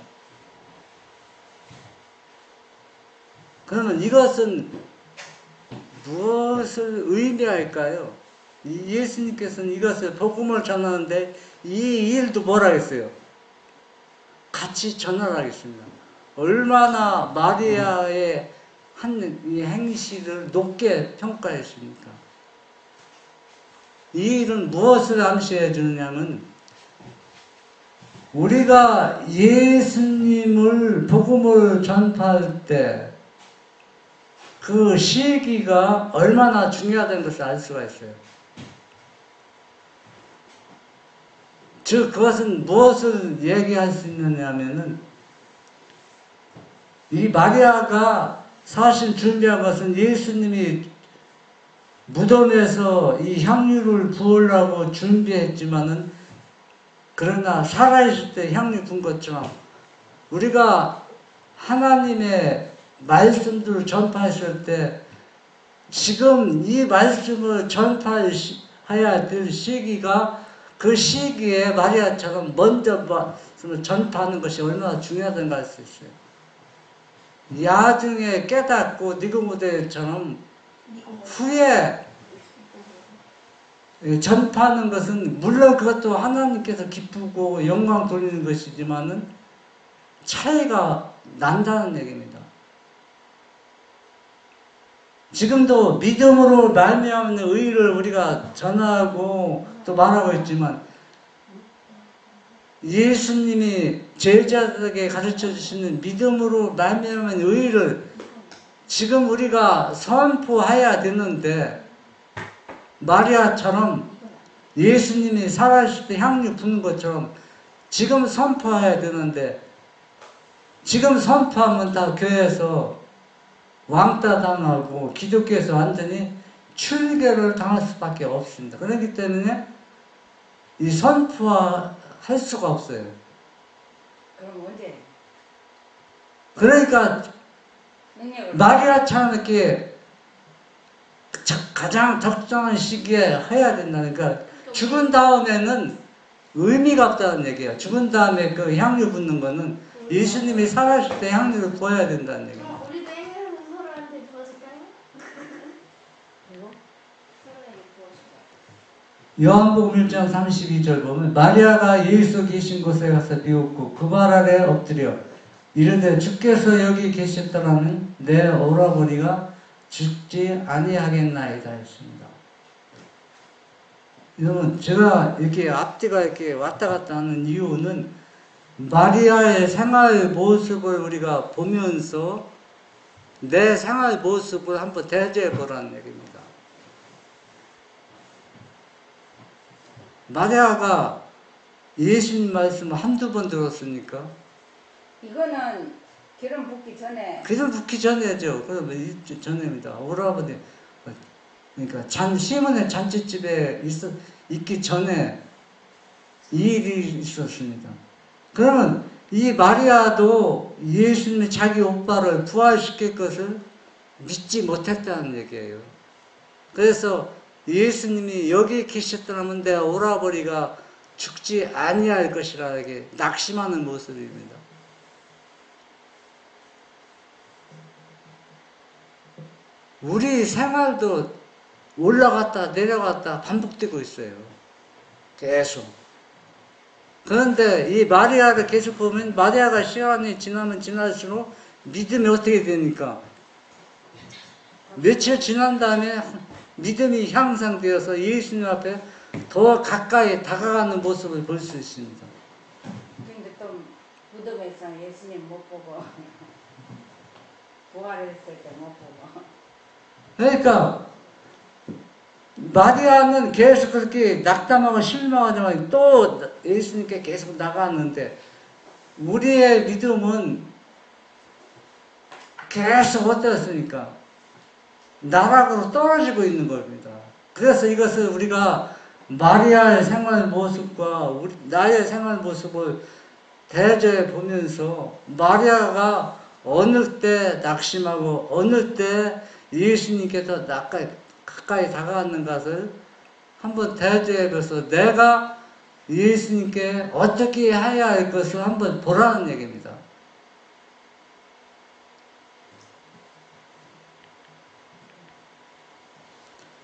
그러면 이것은 무엇을 의미할까요? 예수님께서는 이것을 복음을 전하는데 이 일도 뭐라 했어요? 같이 전하라겠습니다. 얼마나 마리아의 한 이 행실을 높게 평가했습니까? 이 일은 무엇을 암시해 주느냐면 우리가 예수님을 복음을 전파할 때 그 시기가 얼마나 중요하다는 것을 알 수가 있어요. 즉 그것은 무엇을 얘기할 수 있느냐면은 이 마리아가 사실 준비한 것은 예수님이 무덤에서 이 향유를 부으려고 준비했지만은 그러나 살아있을 때 향유 부은 것처럼 우리가 하나님의 말씀들을 전파했을 때 지금 이 말씀을 전파해야 될 시기가 그 시기에 마리아처럼 먼저 전파하는 것이 얼마나 중요하다는 걸 알 수 있어요. 야중에 깨닫고 니고데모처럼 후에 전파하는 것은 물론 그것도 하나님께서 기쁘고 영광 돌리는 것이지만은 차이가 난다는 얘기입니다. 지금도 믿음으로 말미암는 의를 우리가 전하고 또 말하고 있지만 예수님이 제자들에게 가르쳐 주시는 믿음으로 말미암는 의를 지금 우리가 선포해야 되는데 마리아처럼 예수님이 살아있을 때 향유 부는 것처럼 지금 선포해야 되는데 지금 선포하면 다 교회에서 왕따 당하고 기독교에서 완전히 출교를 당할 수밖에 없습니다. 그렇기 때문에 이 선포할 수가 없어요. 그럼 언제? 그러니까 마리아처럼 이렇게 가장 적정한 시기에 해야 된다니까 죽은 다음에는 의미가 없다는 얘기예요. 죽은 다음에 그 향유 붓는 거는 예수님이 살아있을 때 향유를 부어야 된다는 얘기예요. 우리도 애매하면 서로한테 도와줄까요? 그리고 서로에게 도와줄까요? 요한복음 1장 32절 보면 마리아가 예수 계신 곳에 가서 비웃고 그 발 아래 엎드려 이르되 주께서 여기 계셨더라면 내 오라버니가 죽지 아니하겠나이다 했습니다. 여러분 제가 이렇게 앞뒤가 이렇게 왔다 갔다 하는 이유는 마리아의 생활 모습을 우리가 보면서 내 생활 모습을 한번 대조해 보라는 얘기입니다. 마리아가 예수님 말씀을 한두 번 들었습니까? 이거는 기름 붓기 전에 기름 붓기 전에죠. 그러면 일주 전입니다. 오라버니 그러니까 시몬의 잔치집에 있기 전에 이 일이 있었습니다. 그러면 이 마리아도 예수님이 자기 오빠를 부활시킬 것을 믿지 못했다는 얘기예요. 그래서 예수님이 여기 계셨더라면 내 오라버니가 죽지 아니할 것이라 이렇게 낙심하는 모습입니다. 우리 생활도 올라갔다 내려갔다 반복되고 있어요. 계속. 그런데 이 마리아를 계속 보면 마리아가 시간이 지나면 지날수록 믿음이 어떻게 되니까 며칠 지난 다음에 믿음이 향상되어서 예수님 앞에 더 가까이 다가가는 모습을 볼 수 있습니다. 근데 또 무덤에서 예수님 못 보고 부활했을 때 못 보고. 그러니까 마리아는 계속 그렇게 낙담하고 실망하지만 또 예수님께 계속 나갔는데 우리의 믿음은 계속 어땠습니까? 나락으로 떨어지고 있는 겁니다. 그래서 이것을 우리가 마리아의 생활 모습과 나의 생활 모습을 대조해 보면서 마리아가 어느 때 낙심하고 어느 때 예수님께서 가까이 다가가는 것을 한번 대조해 봐서 내가 예수님께 어떻게 해야 할 것을 한번 보라는 얘기입니다.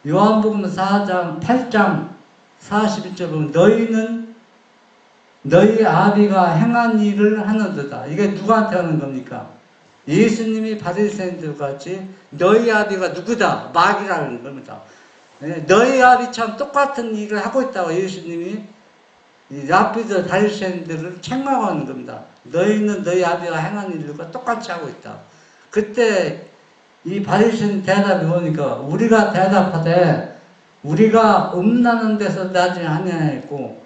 요한복음 4장 8장 41절 보면 너희는 너희 아비가 행한 일을 하는도다. 이게 누구한테 하는 겁니까? 예수님이 바리새인들 같이 너희 아비가 누구다? 마귀라는 겁니다. 너희 아비처럼 똑같은 일을 하고 있다고 예수님이 이 랍비들 바리새인들을 책망하는 겁니다. 너희는 너희 아비가 행한 일과 똑같이 하고 있다. 그때 이 바리새인 대답이 오니까 우리가 대답하되 우리가 음란한 데서 나지 아니하였고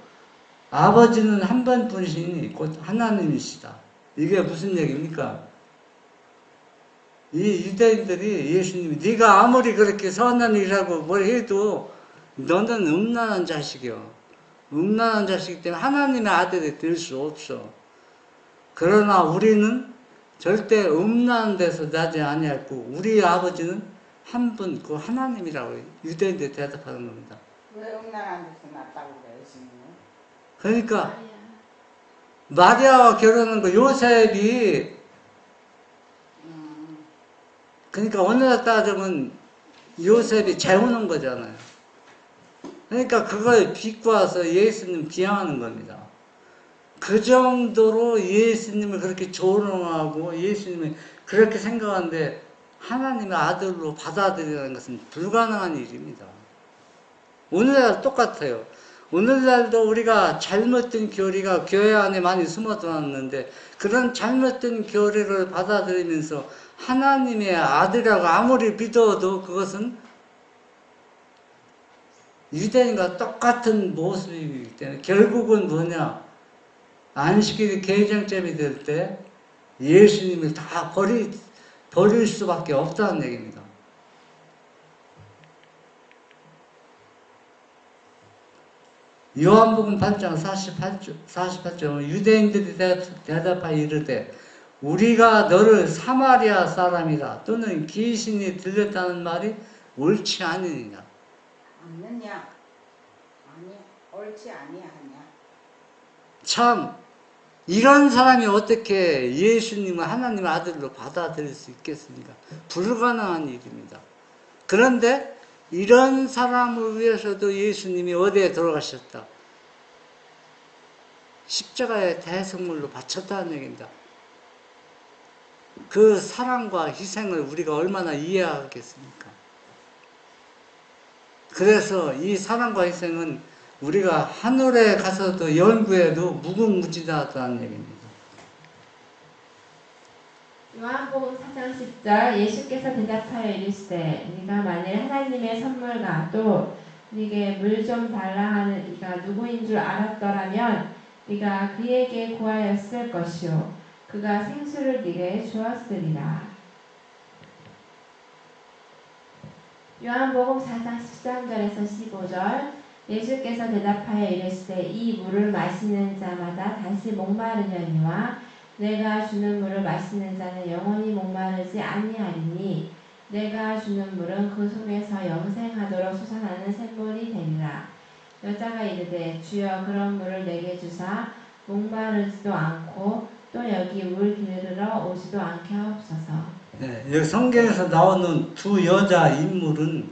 아버지는 한 분뿐이시니 곧 하나님이시다. 이게 무슨 얘기입니까? 이 유대인들이 예수님이 네가 아무리 그렇게 선한 일하고 뭘 해도 너는 음란한 자식이요. 음란한 자식이기 때문에 하나님의 아들이 될 수 없어. 그러나 우리는 절대 음란한 데서 나지 아니했고 우리 아버지는 한 분, 그 하나님이라고 유대인들이 대답하는 겁니다. 왜 음란한 데서 났다고 그래요, 예수님은? 그러니까 마리아와 결혼한 거 요셉이 그러니까 오늘날 따지면 요셉이 재우는 거잖아요. 그러니까 그걸 비꼬아서 예수님 비하하는 겁니다. 그 정도로 예수님을 그렇게 조롱하고 예수님을 그렇게 생각하는데 하나님의 아들로 받아들이는 것은 불가능한 일입니다. 오늘날 똑같아요. 오늘날도 우리가 잘못된 교리가 교회 안에 많이 숨어 들어왔는데 그런 잘못된 교리를 받아들이면서 하나님의 아들이라고 아무리 믿어도 그것은 유대인과 똑같은 모습이기 때문에 결국은 뭐냐? 안식일이 개정점이 될 때 예수님을 다 버릴 수밖에 없다는 얘기입니다. 요한복음 8장 48절 유대인들이 대답하여 이르되 우리가 너를 사마리아 사람이라 또는 귀신이 들렸다는 말이 옳지 않으니냐. 않느냐? 아니, 옳지 아니하냐? 참 이런 사람이 어떻게 예수님을 하나님의 아들로 받아들일 수 있겠습니까? 불가능한 일입니다. 그런데 이런 사람을 위해서도 예수님이 어디에 돌아가셨다? 십자가의 대성물로 바쳤다는 얘기입니다. 그 사랑과 희생을 우리가 얼마나 이해하겠습니까? 그래서 이 사랑과 희생은 우리가 하늘에 가서도 연구해도 무궁무진하다는 얘기입니다. 요한복음 4장 10절 예수께서 대답하여 이르시되 네가 만일 하나님의 선물과 또 네게 물 좀 달라 하는 이가 누구인 줄 알았더라면 네가 그에게 구하였을 것이요 그가 생수를 네게 주었으리라. 요한복음 4장 13절에서 15절 예수께서 대답하여 이르시되 이 물을 마시는 자마다 다시 목마르려니와 내가 주는 물을 마시는 자는 영원히 목마르지 아니하리니 내가 주는 물은 그 속에서 영생하도록 솟아나는 샘물이 되리라. 여자가 이르되 주여 그런 물을 내게 주사 목마르지도 않고 또 여기 물 기르러 오지도 않게 하옵소서. 네, 여기 성경에서 나오는 두 여자 인물은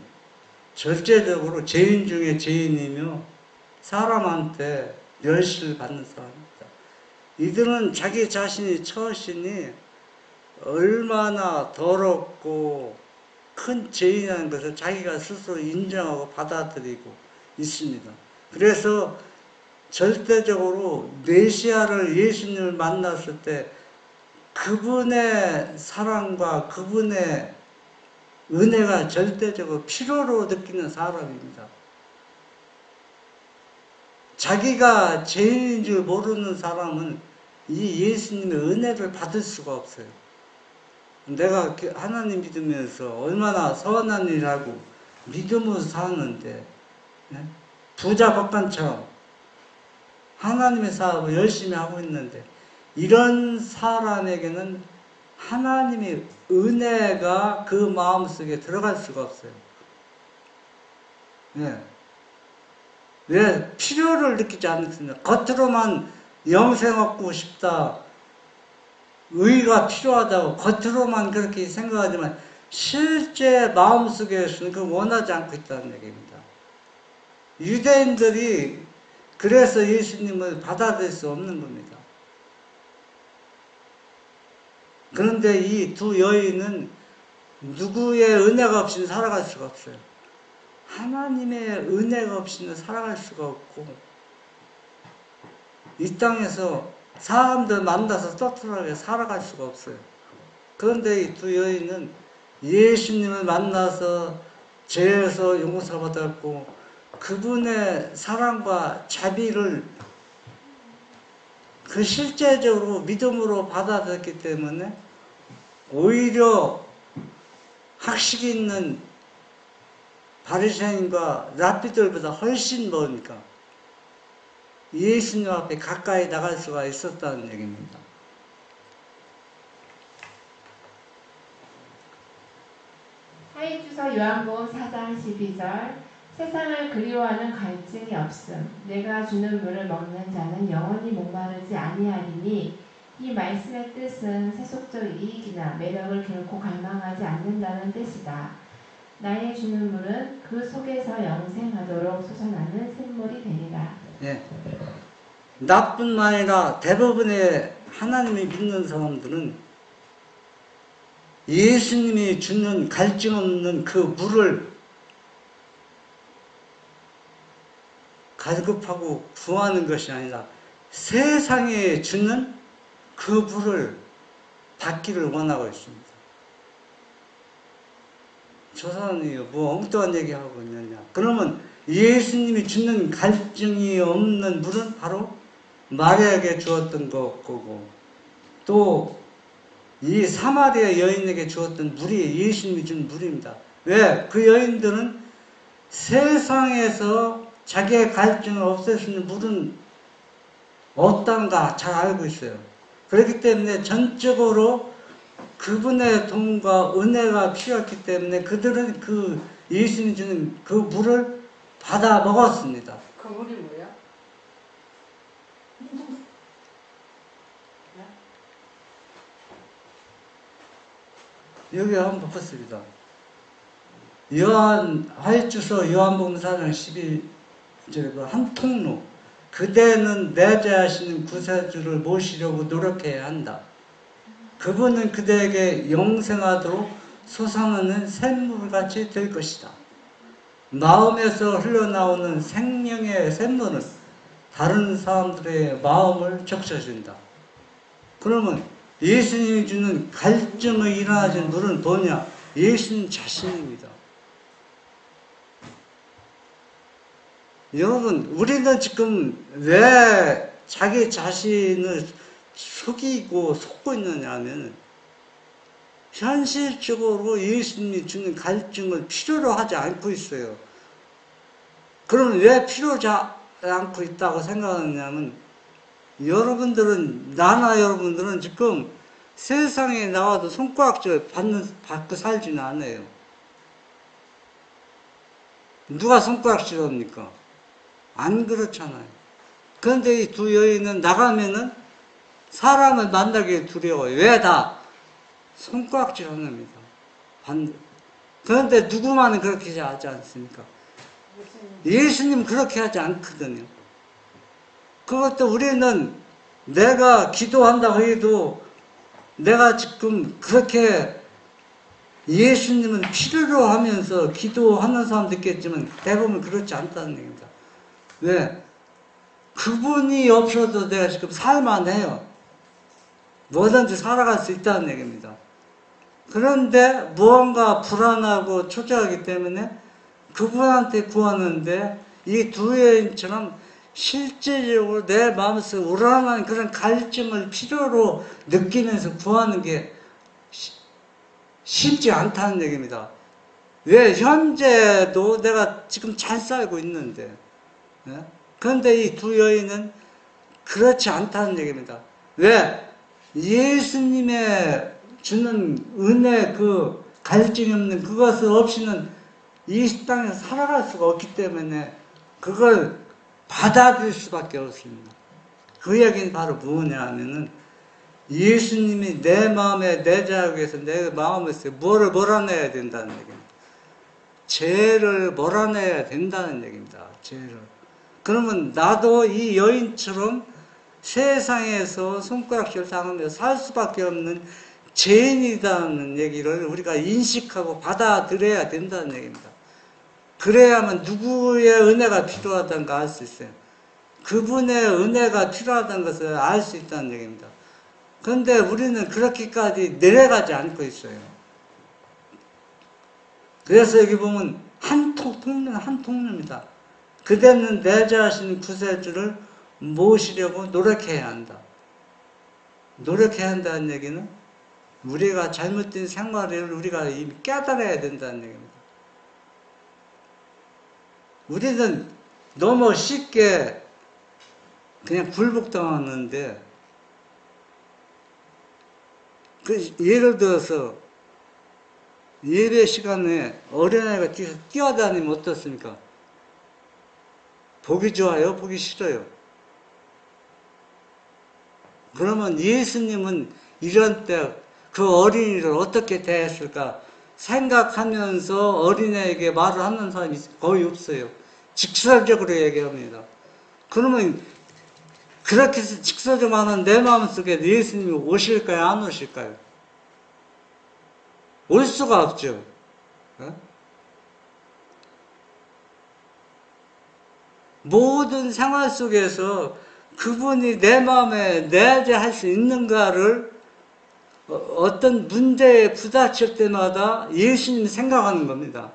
절대적으로 죄인 중에 죄인이며 사람한테 멸시를 받는 사람입니다. 이들은 자기 자신이 처신이 얼마나 더럽고 큰 죄인이라는 것을 자기가 스스로 인정하고 받아들이고 있습니다. 그래서 절대적으로 메시아를 예수님을 만났을 때 그분의 사랑과 그분의 은혜가 절대적으로 필요로 느끼는 사람입니다. 자기가 죄인인 줄 모르는 사람은 이 예수님의 은혜를 받을 수가 없어요. 내가 하나님 믿으면서 얼마나 선한 일하고 믿음으로 사는데 부자 법관처럼 하나님의 사업을 열심히 하고 있는데 이런 사람에게는 하나님의 은혜가 그 마음속에 들어갈 수가 없어요. 왜? 필요를 느끼지 않습니다. 겉으로만 영생 얻고 싶다, 의가 필요하다고 겉으로만 그렇게 생각하지만 실제 마음속에서는 그 원하지 않고 있다는 얘기입니다. 유대인들이 그래서 예수님을 받아들일 수 없는 겁니다. 그런데 이 두 여인은 누구의 은혜가 없이는 살아갈 수가 없어요. 하나님의 은혜가 없이는 살아갈 수가 없고 이 땅에서 사람들 만나서 떳떳하게 살아갈 수가 없어요. 그런데 이 두 여인은 예수님을 만나서 죄에서 용서받았고 그분의 사랑과 자비를 그 실제적으로 믿음으로 받아들였기 때문에 오히려 학식이 있는 바리새인과 랍비들보다 훨씬 머니까 예수님 앞에 가까이 나갈 수가 있었다는 얘기입니다. 사익주서 요한복음 4장 12절 세상을 그리워하는 갈증이 없음. 내가 주는 물을 먹는 자는 영원히 목마르지 아니하리니 이 말씀의 뜻은 세속적 이익이나 매력을 결코 갈망하지 않는다는 뜻이다. 나의 주는 물은 그 속에서 영생하도록 솟아나는 샘물이 되리라. 예. 나뿐만 아니라 대부분의 하나님을 믿는 사람들은 예수님이 주는 갈증 없는 그 물을 갈급하고 구하는 것이 아니라 세상에 주는 그 물을 받기를 원하고 있습니다. 저 사람이 뭐 엉뚱한 얘기하고 있느냐. 그러면 예수님이 주는 갈증이 없는 물은 바로 마리아에게 주었던 거고 또 이 사마리아 여인에게 주었던 물이 예수님이 준 물입니다. 왜? 그 여인들은 세상에서 자기의 갈증을 없앨 수 있는 물은 없다는가 잘 알고 있어요. 그렇기 때문에 전적으로 그분의 도움과 은혜가 필요했기 때문에 그들은 그 예수님이 주는 그 물을 받아 먹었습니다. 그 물이 뭐야? 여기 한번 봤습니다. 화해주서 요한복음 4장 11절에 한 통로 그대는 내재하시는 구세주를 모시려고 노력해야 한다. 그분은 그대에게 영생하도록 솟아나는 샘물같이 될 것이다. 마음에서 흘러나오는 생명의 샘물은 다른 사람들의 마음을 적셔준다. 그러면 예수님이 주는 갈증을 일어나는 물은 뭐냐? 예수님 자신입니다. 여러분, 우리는 지금 왜 자기 자신을 속이고 속고 있느냐 하면 현실적으로 예수님이 주는 갈증을 필요로 하지 않고 있어요. 그럼 왜 필요하지 않고 있다고 생각하느냐면 나나 여러분들은 지금 세상에 나와도 손가락질 받고 살지는 않아요. 누가 손가락질 합니까? 안 그렇잖아요. 그런데 이 두 여인은 나가면은 사람을 만나기 두려워요. 왜 다? 손가락질 하는 겁니다. 그런데 누구만은 그렇게 하지 않습니까? 예수님 그렇게 하지 않거든요. 그것도 우리는 내가 기도한다고 해도 내가 지금 그렇게 예수님은 필요로 하면서 기도하는 사람도 있겠지만 대부분 그렇지 않다는 얘기입니다. 왜? 그분이 없어도 내가 지금 살만해요. 뭐든지 살아갈 수 있다는 얘기입니다. 그런데 무언가 불안하고 초조하기 때문에 그분한테 구하는데 이 두 여인처럼 실제적으로 내 마음속에 우러나는 그런 갈증을 필요로 느끼면서 구하는 게 쉽지 않다는 얘기입니다. 왜? 현재도 내가 지금 잘 살고 있는데, 예? 그런데 이 두 여인은 그렇지 않다는 얘기입니다. 왜? 예수님의 주는 은혜, 그 갈증이 없는 그것을 없이는 이 땅에서 살아갈 수가 없기 때문에 그걸 받아들일 수밖에 없습니다. 그 얘기는 바로 뭐냐 하면은 예수님이 내 마음에 내재하기 위해서 내 마음에서 뭐를 몰아내야 된다는 얘기입니다. 죄를 몰아내야 된다는 얘기입니다. 죄를. 그러면 나도 이 여인처럼 세상에서 손가락질 당하며 살 수밖에 없는 죄인이라는 얘기를 우리가 인식하고 받아들여야 된다는 얘기입니다. 그래야만 누구의 은혜가 필요하다는 걸 알 수 있어요. 그분의 은혜가 필요하다는 것을 알 수 있다는 얘기입니다. 그런데 우리는 그렇게까지 내려가지 않고 있어요. 그래서 여기 보면 한 통로입니다. 그대는 내 자신 구세주를 모시려고 노력해야 한다. 노력해야 한다는 얘기는 우리가 잘못된 생활을 우리가 이미 깨달아야 된다는 얘기입니다. 우리는 너무 쉽게 그냥 굴복당하는데, 예를 들어서 예배 시간에 어린아이가 뛰어다니면 어떻습니까? 보기 좋아요? 보기 싫어요? 그러면 예수님은 이런 때 그 어린이를 어떻게 대했을까 생각하면서 어린애에게 말을 하는 사람이 거의 없어요. 직설적으로 얘기합니다. 그러면 그렇게 해서 직설적으로 하는 내 마음속에 예수님이 오실까요? 안 오실까요? 올 수가 없죠. 모든 생활 속에서 그분이 내 마음에 내재할 수 있는가를 어떤 문제에 부닥칠 때마다 예수님 생각하는 겁니다.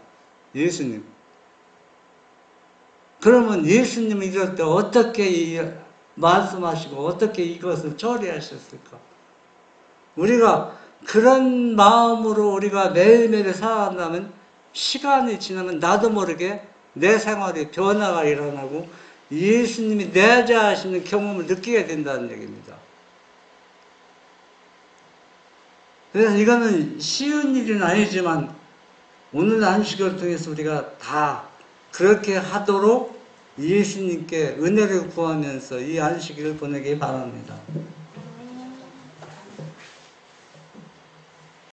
예수님. 그러면 예수님은 이럴 때 어떻게 말씀하시고 어떻게 이것을 처리하셨을까? 우리가 그런 마음으로 우리가 매일매일 살아간다면 시간이 지나면 나도 모르게 내 생활에 변화가 일어나고 예수님이 내재하시는 경험을 느끼게 된다는 얘기입니다. 그래서 이거는 쉬운 일은 아니지만 오늘 안식을 통해서 우리가 다 그렇게 하도록 예수님께 은혜를 구하면서 이 안식일을 보내기 바랍니다.